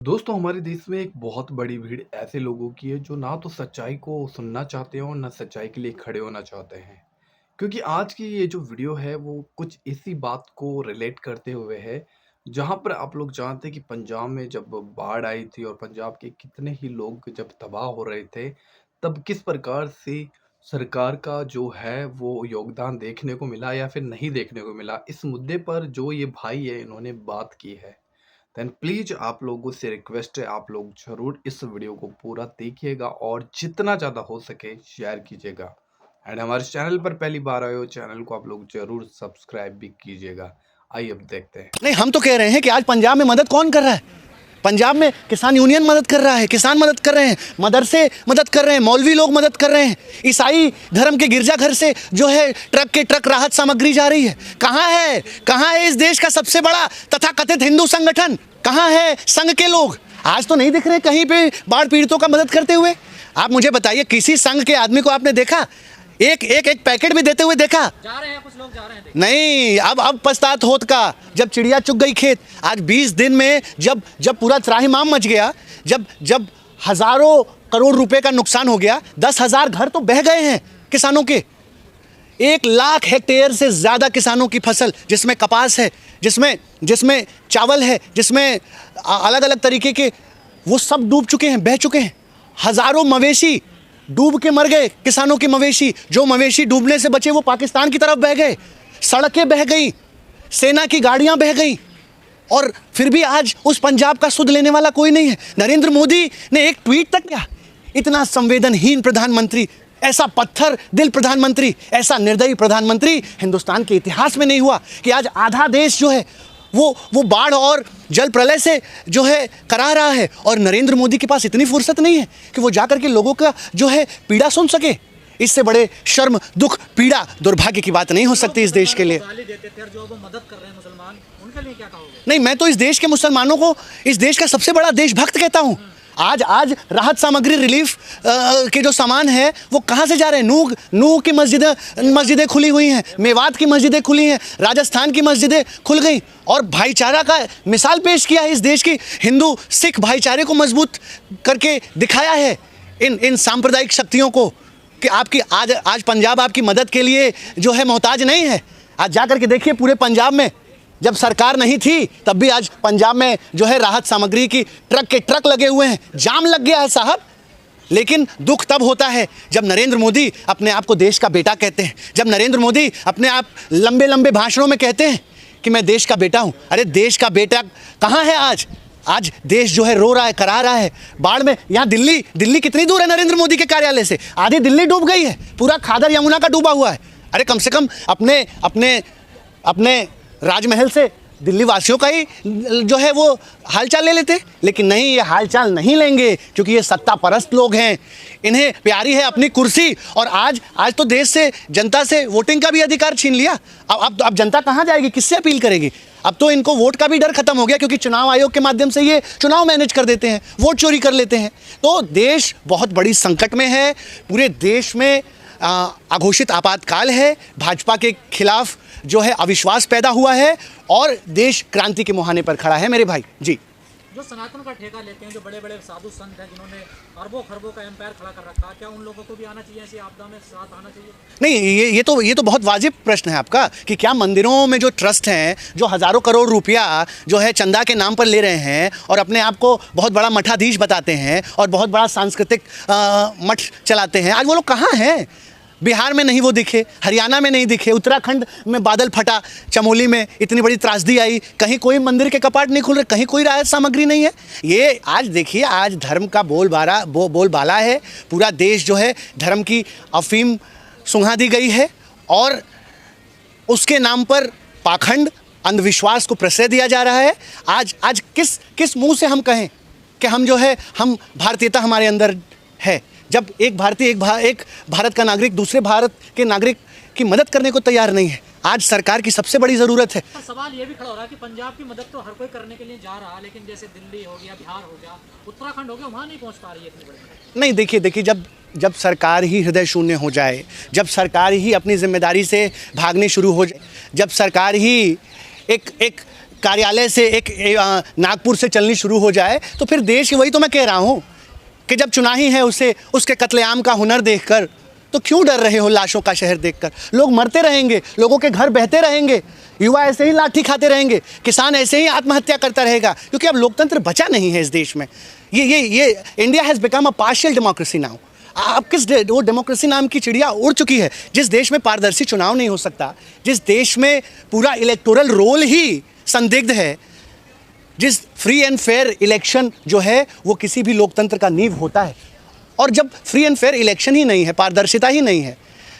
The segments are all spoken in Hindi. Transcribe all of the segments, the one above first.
दोस्तों हमारे देश में एक बहुत बड़ी भीड़ ऐसे लोगों की है जो ना तो सच्चाई को सुनना चाहते हैं और ना सच्चाई के लिए खड़े होना चाहते हैं। क्योंकि आज की ये जो वीडियो है वो कुछ इसी बात को रिलेट करते हुए है, जहाँ पर आप लोग जानते हैं कि पंजाब में जब बाढ़ आई थी और पंजाब के कितने ही लोग जब तबाह हो रहे थे, तब किस प्रकार से सरकार का जो है वो योगदान देखने को मिला या फिर नहीं देखने को मिला। इस मुद्दे पर जो ये भाई है इन्होंने बात की है। देन प्लीज आप लोगों से रिक्वेस्ट है, आप लोग जरूर इस वीडियो को पूरा देखिएगा और जितना ज़्यादा हो सके शेयर कीजिएगा। एंड हमारे चैनल पर पहली बार आए हो, चैनल को आप लोग जरूर सब्सक्राइब भी कीजिएगा। आइए अब देखते हैं। नहीं, हम तो कह रहे हैं कि आज पंजाब में मदद कौन कर रहा है। पंजाब में किसान यूनियन मदद कर रहा है, किसान मदद कर रहे हैं, मदरसे मदद कर रहे हैं, मौलवी लोग मदद कर रहे हैं। ईसाई धर्म के गिरजाघर से जो है ट्रक के ट्रक राहत सामग्री जा रही है। कहाँ है इस देश का सबसे बड़ा तथाकथित हिंदू संगठन? कहाँ है संघ के लोग? आज तो नहीं दिख रहे कहीं पे बाढ़ पीड़ितों का मदद करते हुए। आप मुझे बताइए, किसी संघ के आदमी को आपने देखा एक पैकेट भी देते हुए देखा? जा रहे हैं, कुछ लोग जा रहे हैं। नहीं, अब पछतात होत का, जब चिड़िया चुग गई खेत। आज 20 दिन में जब पूरा त्राहिमाम मच गया, जब हजारों करोड़ रुपए का नुकसान हो गया, 10,000 घर तो बह गए हैं किसानों के। 1 लाख हेक्टेयर से ज्यादा किसानों की फसल, जिसमें कपास है, जिसमें चावल है, जिसमें अलग अलग तरीके के, वो सब डूब चुके हैं, बह चुके हैं। हजारों मवेशी डूब के मर गए, किसानों के मवेशी। जो मवेशी डूबने से बचे वो पाकिस्तान की तरफ बह गए, सड़कें बह गई, सेना की गाड़ियां बह गई। और फिर भी आज उस पंजाब का सुध लेने वाला कोई नहीं है। नरेंद्र मोदी ने एक ट्वीट तक किया। इतना संवेदनहीन प्रधानमंत्री, ऐसा पत्थर दिल प्रधानमंत्री, ऐसा निर्दयी प्रधानमंत्री हिंदुस्तान के इतिहास में नहीं हुआ कि आज आधा देश जो है वो बाढ़ और जल प्रलय से जो है करा रहा है। और नरेंद्र मोदी के पास इतनी फुर्सत नहीं है कि वो जाकर के लोगों का जो है पीड़ा सुन सके। इससे बड़े शर्म, दुख, पीड़ा, दुर्भाग्य की बात नहीं हो सकती इस देश के लिए। गाली देते थे और जो वो मदद कर रहे हैं मुसलमान, उनके लिए क्या कहोगे? नहीं, मैं तो इस देश के मुसलमानों को इस देश का सबसे बड़ा देशभक्त कहता हूँ। आज राहत सामग्री, रिलीफ के जो सामान है वो कहाँ से जा रहे हैं? नूह की मस्जिदें खुली हुई हैं, मेवात की मस्जिदें खुली हैं, राजस्थान की मस्जिदें खुल गई। और भाईचारा का मिसाल पेश किया है इस देश की। हिंदू सिख भाईचारे को मजबूत करके दिखाया है इन सांप्रदायिक शक्तियों को कि आपकी आज पंजाब आपकी मदद के लिए जो है मोहताज नहीं है। आज जाकर के देखिए, पूरे पंजाब में जब सरकार नहीं थी तब भी आज पंजाब में जो है राहत सामग्री की ट्रक के ट्रक लगे हुए हैं। जाम लग गया है साहब। लेकिन दुख तब होता है जब नरेंद्र मोदी अपने आप को देश का बेटा कहते हैं, जब नरेंद्र मोदी अपने आप लंबे लंबे भाषणों में कहते हैं कि मैं देश का बेटा हूं। अरे देश का बेटा कहाँ है आज देश जो है रो रहा है, करा रहा है बाढ़ में। यहाँ दिल्ली कितनी दूर है नरेंद्र मोदी के कार्यालय से? आधी दिल्ली डूब गई है, पूरा खादर यमुना का डूबा हुआ है। अरे कम से कम अपने राजमहल से दिल्ली वासियों का ही जो है वो हालचाल ले लेते। लेकिन नहीं, ये हालचाल नहीं लेंगे क्योंकि ये सत्ता परस्त लोग हैं। इन्हें प्यारी है अपनी कुर्सी। और आज तो देश से, जनता से वोटिंग का भी अधिकार छीन लिया। अब जनता कहाँ जाएगी, किससे अपील करेगी? अब तो इनको वोट का भी डर खत्म हो गया क्योंकि चुनाव आयोग के माध्यम से ये चुनाव मैनेज कर देते हैं, वोट चोरी कर लेते हैं। तो देश बहुत बड़ी संकट में है। पूरे देश में अघोषित आपातकाल है। भाजपा के खिलाफ जो है अविश्वास पैदा हुआ है और देश क्रांति के मुहाने पर खड़ा है मेरे भाई जी। जो सनातन का ठेका लेते हैं, जो बड़े बड़े साधु संत हैं जिन्होंने अरबों खरबों का एम्पायर खड़ा कर रखा, क्या उन लोगों को भी आना चाहिए, ऐसी आपदा में साथ आना चाहिए? नहीं, ये तो बहुत वाजिब प्रश्न है आपका कि क्या मंदिरों में जो ट्रस्ट हैं, जो हजारों करोड़ रुपया जो है चंदा के नाम पर ले रहे हैं और अपने आप को बहुत बड़ा मठाधीश बताते हैं और बहुत बड़ा सांस्कृतिक मठ चलाते हैं, आज वो लोग कहाँ हैं? बिहार में नहीं वो दिखे, हरियाणा में नहीं दिखे, उत्तराखंड में बादल फटा, चमोली में इतनी बड़ी त्रासदी आई, कहीं कोई मंदिर के कपाट नहीं खुल रहे, कहीं कोई राहत सामग्री नहीं है। ये आज देखिए, आज धर्म का बोलबाला है। पूरा देश जो है धर्म की अफीम सुंघा दी गई है और उसके नाम पर पाखंड, अंधविश्वास को प्रश्रय दिया जा रहा है। आज किस मुंह से हम कहें कि हम जो है, हम भारतीयता हमारे अंदर है, जब एक भारत का नागरिक दूसरे भारत के नागरिक की मदद करने को तैयार नहीं है। आज सरकार की सबसे बड़ी ज़रूरत है। सवाल ये भी खड़ा हो रहा है कि पंजाब की मदद तो हर कोई करने के लिए जा रहा है, लेकिन जैसे दिल्ली हो गया, बिहार हो गया, उत्तराखंड हो गया, वहाँ नहीं पहुँच पा रही है इतनी बड़ी मदद। नहीं, देखिए जब सरकार ही हृदय शून्य हो जाए, जब सरकार ही अपनी जिम्मेदारी से भागनी शुरू हो जाए, जब सरकार ही एक कार्यालय से नागपुर से चलनी शुरू हो जाए तो फिर देश, वही तो मैं कह रहा हूँ कि जब चुनाही है उसे उसके कत्लेआम का हुनर देखकर, तो क्यों डर रहे हो लाशों का शहर देखकर? लोग मरते रहेंगे, लोगों के घर बहते रहेंगे, युवा ऐसे ही लाठी खाते रहेंगे, किसान ऐसे ही आत्महत्या करता रहेगा, क्योंकि अब लोकतंत्र बचा नहीं है इस देश में। ये India has become a partial democracy now. अब वो डेमोक्रेसी नाम की चिड़िया उड़ चुकी है। जिस देश में पारदर्शी चुनाव नहीं हो सकता, जिस देश में पूरा इलेक्टोरल रोल ही संदिग्ध है, जिस फ्री एंड फेयर इलेक्शन जो है वो किसी भी लोकतंत्र का नींव होता है, और जब फ्री एंड फेयर इलेक्शन ही नहीं है, पारदर्शिता ही नहीं है,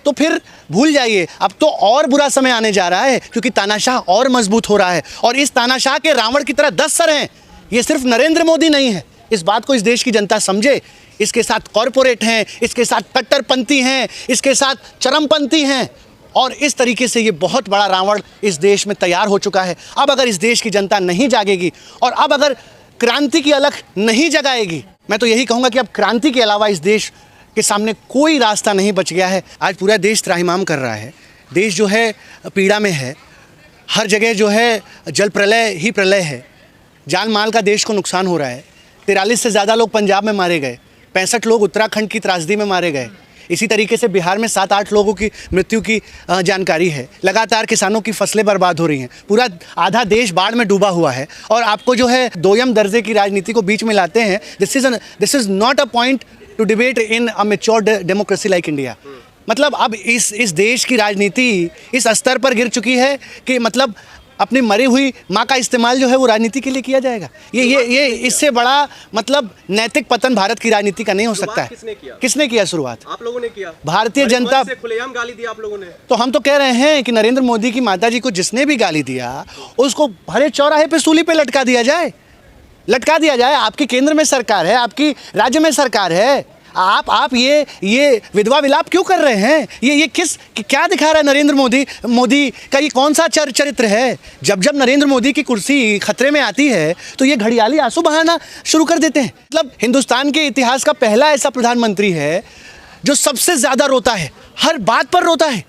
तो फिर भूल जाइए, अब तो और बुरा समय आने जा रहा है, क्योंकि तानाशाह और मजबूत हो रहा है। और इस तानाशाह के रावण की तरह 10 सर हैं। ये सिर्फ नरेंद्र मोदी नहीं है, इस बात को इस देश की जनता समझे। इसके साथ कॉरपोरेट हैं, इसके साथ कट्टरपंथी हैं, इसके साथ चरमपंथी हैं, और इस तरीके से ये बहुत बड़ा रावण इस देश में तैयार हो चुका है। अब अगर इस देश की जनता नहीं जागेगी, और अब अगर क्रांति की अलख नहीं जगाएगी, मैं तो यही कहूँगा कि अब क्रांति के अलावा इस देश के सामने कोई रास्ता नहीं बच गया है। आज पूरा देश त्राहिमाम कर रहा है, देश जो है पीड़ा में है, हर जगह जो है जल प्रलय ही प्रलय है, जान माल का देश को नुकसान हो रहा है। 43 से ज़्यादा लोग पंजाब में मारे गए, 65 लोग उत्तराखंड की त्रासदी में मारे गए, इसी तरीके से बिहार में 7-8 लोगों की मृत्यु की जानकारी है। लगातार किसानों की फसलें बर्बाद हो रही हैं, पूरा आधा देश बाढ़ में डूबा हुआ है, और आपको जो है दोयम दर्जे की राजनीति को बीच में लाते हैं। This is not a point two debate in a mature democracy like India. मतलब अब इस देश की राजनीति इस स्तर पर गिर चुकी है कि मतलब अपनी मरी हुई माँ का इस्तेमाल जो है वो राजनीति के लिए किया जाएगा। ये इससे बड़ा मतलब नैतिक पतन भारत की राजनीति का नहीं हो सकता है। किसने किया शुरुआत? आप लोगों ने किया। भारतीय जनता से खुलेआम गाली दी आप लोगों ने। तो हम तो कह रहे हैं कि नरेंद्र मोदी की माताजी को जिसने भी गाली दिया उसको हरे चौराहे पे सूली पे लटका दिया जाए, लटका दिया जाए। आपकी केंद्र में सरकार है, आपकी राज्य में सरकार है, आप ये विधवा विलाप क्यों कर रहे हैं? ये क्या दिखा रहा है नरेंद्र मोदी का? ये कौन सा चरित्र है? जब नरेंद्र मोदी की कुर्सी खतरे में आती है तो ये घड़ियाली आंसू बहाना शुरू कर देते हैं। मतलब हिंदुस्तान के इतिहास का पहला ऐसा प्रधानमंत्री है जो सबसे ज्यादा रोता है, हर बात पर रोता है।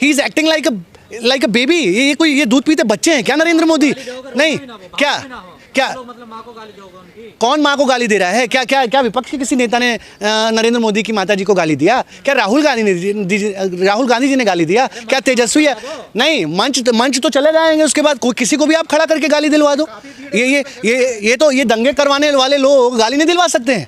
He is acting like a baby. ये दूध पीते बच्चे हैं क्या नरेंद्र मोदी? नहीं, क्या मतलब माँ को गाली दोगे उनकी? कौन माँ को गाली दे रहा है? क्या विपक्ष के किसी नेता ने नरेंद्र मोदी की माताजी को गाली दिया? क्या राहुल गांधी जी ने गाली दिया? क्या तेजस्वी है? नहीं, मंच तो चले जाएंगे, उसके बाद कोई किसी को भी आप खड़ा करके गाली दिलवा दो। ये दंगे करवाने वाले लोग गाली नहीं दिलवा सकते हैं।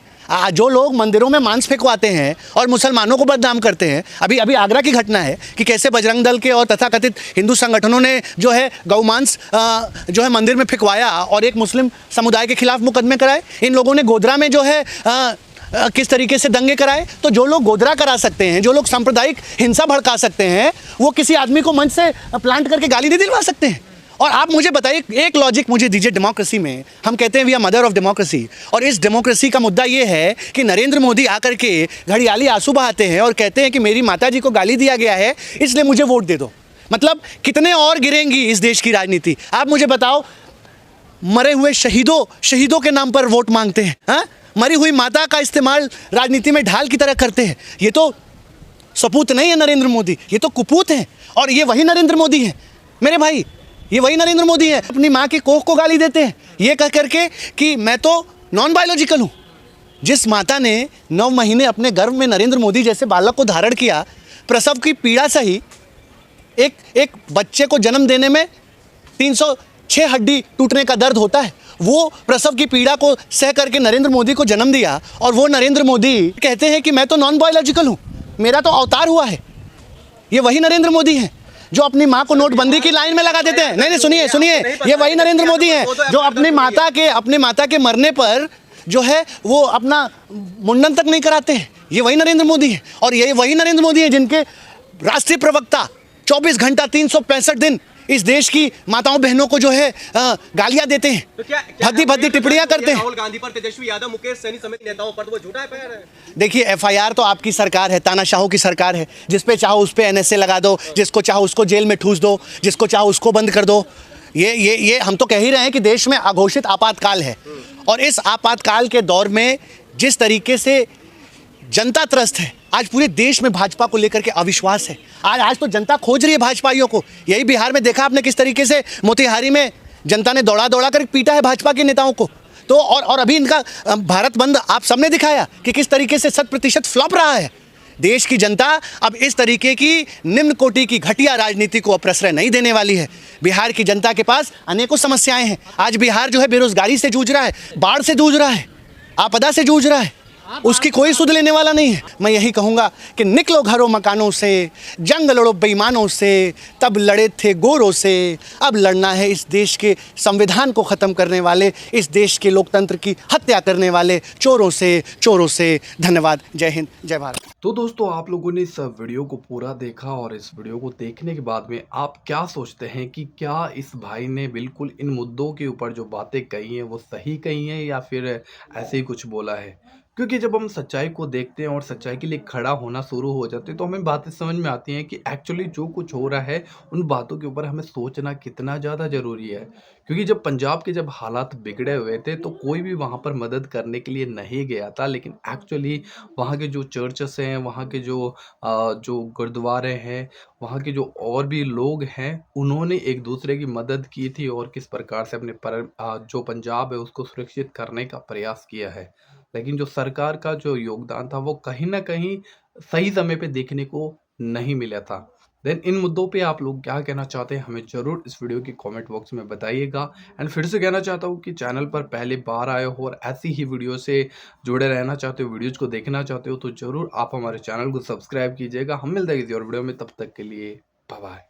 जो लोग मंदिरों में मांस फेंकवाते हैं और मुसलमानों को बदनाम करते हैं, अभी आगरा की घटना है कि कैसे बजरंग दल के और तथाकथित हिंदू संगठनों ने जो है गौमांस जो है मंदिर में फेंकवाया और एक मुस्लिम समुदाय के खिलाफ मुकदमे कराए। इन लोगों ने गोधरा में जो है किस तरीके से दंगे कराए। तो जो लोग गोधरा करा सकते हैं, जो लोग सांप्रदायिक हिंसा भड़का सकते हैं, वो किसी आदमी को मंच से प्लांट करके गाली नहीं दिलवा सकते हैं। और आप मुझे बताइए, एक लॉजिक मुझे दीजिए। डेमोक्रेसी में हम कहते हैं we are mother of democracy, और इस डेमोक्रेसी का मुद्दा ये है कि नरेंद्र मोदी आकर के घड़ियाली आंसू बहाते हैं और कहते हैं कि मेरी माताजी को गाली दिया गया है इसलिए मुझे वोट दे दो। मतलब कितने और गिरेंगी इस देश की राजनीति? आप मुझे बताओ, मरे हुए शहीदों के नाम पर वोट मांगते हैं, हाँ? मरी हुई माता का इस्तेमाल राजनीति में ढाल की तरह करते हैं। ये तो सपूत नहीं है नरेंद्र मोदी, ये तो कुपूत हैं। और ये वही नरेंद्र मोदी हैं मेरे भाई, ये वही नरेंद्र मोदी है। अपनी माँ की कोख को गाली देते हैं ये कह करके कि मैं तो नॉन बायोलॉजिकल हूँ। जिस माता ने 9 महीने अपने गर्भ में नरेंद्र मोदी जैसे बालक को धारण किया, प्रसव की पीड़ा सही, एक बच्चे को जन्म देने में 306 हड्डी टूटने का दर्द होता है, वो प्रसव की पीड़ा को सह करके नरेंद्र मोदी को जन्म दिया। और वो नरेंद्र मोदी कहते हैं कि मैं तो नॉन बायोलॉजिकल हूँ, मेरा तो अवतार हुआ है। ये वही नरेंद्र मोदी हैं जो अपनी माँ को नोटबंदी की लाइन में लगा देते हैं। नहीं, सुनिए, ये वही नरेंद्र मोदी हैं जो अपनी माता के मरने पर जो है वो अपना मुंडन तक नहीं कराते हैं। ये वही नरेंद्र मोदी हैं। और ये वही नरेंद्र मोदी हैं जिनके राष्ट्रीय प्रवक्ता 24 घंटा 365 दिन इस देश की माताओं बहनों को जो है गालियां देते हैं, भद्दी टिप्पणियां करते हैं। राहुल गांधी पर, तेजस्वी यादव, मुकेश सहनी समेत नेताओं पर, तो वो झूठा एफआईआर है। देखिए, एफआईआर तो आपकी सरकार है, तानाशाहों की सरकार है। जिस पे चाहो उस पे एनएसए लगा दो, जिसको चाहो उसको जेल में ठूस दो, जिसको चाहो उसको बंद कर दो। ये हम तो कह ही रहे हैं कि देश में अघोषित आपातकाल है। और इस आपातकाल के दौर में जिस तरीके से जनता त्रस्त है। आज पूरे देश में भाजपा को लेकर के अविश्वास है। आज तो जनता खोज रही है भाजपाइयों को। यही बिहार में देखा आपने किस तरीके से मोतिहारी में जनता ने दौड़ा दौड़ा कर पीटा है भाजपा के नेताओं को। तो और अभी इनका भारत बंद आप सबने दिखाया कि किस तरीके से 100% फ्लॉप रहा है। देश की जनता अब इस तरीके की निम्न कोटि की घटिया राजनीति को प्रश्रय नहीं देने वाली है। बिहार की जनता के पास अनेकों समस्याएं हैं। आज बिहार जो है बेरोजगारी से जूझ रहा है, बाढ़ से जूझ रहा है, आपदा से जूझ रहा है, उसकी कोई सुध लेने वाला नहीं है। मैं यही कहूँगा कि निकलो घरों मकानों से, जंग लड़ो बेईमानों से, तब लड़े थे गोरों से, अब लड़ना है इस देश के संविधान को ख़त्म करने वाले, इस देश के लोकतंत्र की हत्या करने वाले चोरों से। धन्यवाद। जय हिंद, जय भारत। तो दोस्तों, आप लोगों ने इस वीडियो को पूरा देखा और इस वीडियो को देखने के बाद में आप क्या सोचते हैं कि क्या इस भाई ने बिल्कुल इन मुद्दों के ऊपर जो बातें कही हैं वो सही कही हैं या फिर ऐसे ही कुछ बोला है? क्योंकि जब हम सच्चाई को देखते हैं और सच्चाई के लिए खड़ा होना शुरू हो जाते हैं तो हमें बातें समझ में आती हैं कि एक्चुअली जो कुछ हो रहा है उन बातों के ऊपर हमें सोचना कितना ज़्यादा ज़रूरी है। क्योंकि जब पंजाब के जब हालात बिगड़े हुए थे तो कोई भी वहाँ पर मदद करने के लिए नहीं गया था, लेकिन एक्चुअली वहाँ के जो चर्चेस हैं, वहाँ के जो गुरुद्वारे हैं, वहाँ के जो और भी लोग हैं, उन्होंने एक दूसरे की मदद की थी और किस प्रकार से अपने जो पंजाब है उसको सुरक्षित करने का प्रयास किया है। लेकिन जो सरकार का जो योगदान था वो कहीं न कहीं सही समय पे देखने को नहीं मिला था। देन इन मुद्दों पे आप लोग क्या कहना चाहते हैं हमें ज़रूर इस वीडियो के कमेंट बॉक्स में बताइएगा। एंड फिर से कहना चाहता हूँ कि चैनल पर पहली बार आए हो और ऐसी ही वीडियो से जुड़े रहना चाहते हो, वीडियोज़ को देखना चाहते हो तो ज़रूर आप हमारे चैनल को सब्सक्राइब कीजिएगा। हम मिलते हैं किसी और वीडियो में, तब तक के लिए बाय बाय।